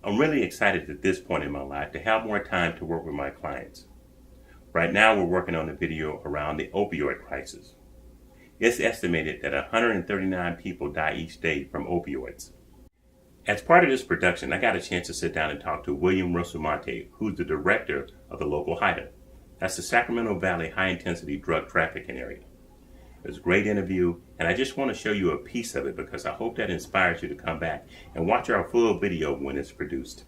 I'm really excited at this point in my life to have more time to work with my clients. Right now we're working on a video around the opioid crisis. It's estimated that 139 people die each day from opioids. As part of this production, I got a chance to sit down and talk to William Ruzzamenti, who's the director of the local HIDTA. That's the Sacramento Valley High Intensity Drug Trafficking Area. It was a great interview, and I just want to show you a piece of it because I hope that inspires you to come back and watch our full video when it's produced.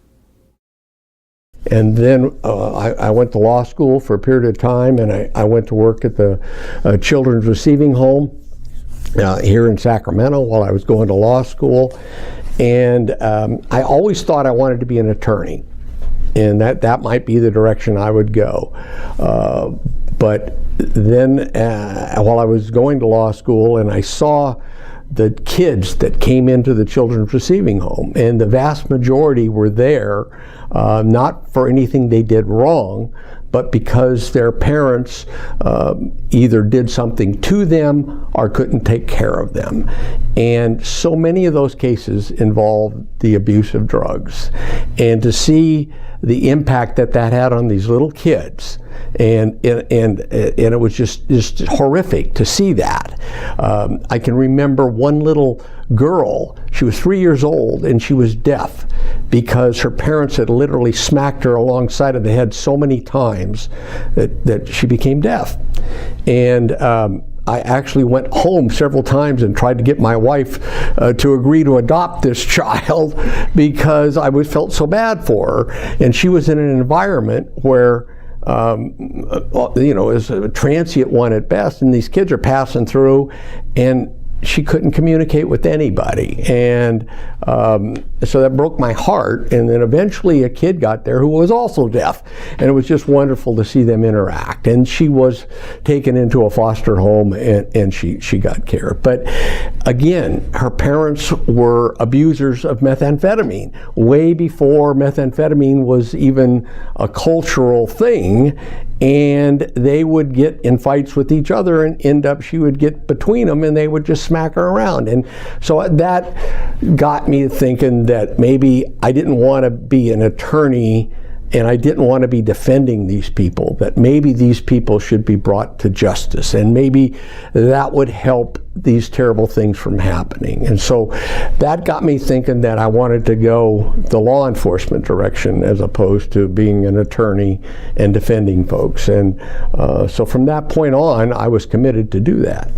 And then I went to law school for a period of time, and I went to work at the Children's Receiving Home here in Sacramento while I was going to law school. And I always thought I wanted to be an attorney, and that might be the direction I would go. But then while I was going to law school, and I saw the kids that came into the Children's Receiving Home, and the vast majority were there not for anything they did wrong, but because their parents either did something to them or couldn't take care of them. And so many of those cases involved the abuse of drugs. And to see the impact that had on these little kids, and it was just horrific to see that. I can remember one little girl, she was 3 years old, and she was deaf because her parents had literally smacked her alongside of the head so many times that she became deaf. And I actually went home several times and tried to get my wife to agree to adopt this child because I felt so bad for her. And she was in an environment where it was a transient one at best, and these kids are passing through, and she couldn't communicate with anybody. And so that broke my heart. And then eventually a kid got there who was also deaf, and it was just wonderful to see them interact. And she was taken into a foster home, and she got care. But again, her parents were abusers of methamphetamine way before methamphetamine was even a cultural thing. And they would get in fights with each other, and she would get between them, and they would just smack her around. And so that got me thinking that maybe I didn't want to be an attorney, and I didn't want to be defending these people, that maybe these people should be brought to justice, and maybe that would help these terrible things from happening. And so that got me thinking that I wanted to go the law enforcement direction as opposed to being an attorney and defending folks. And so from that point on, I was committed to do that.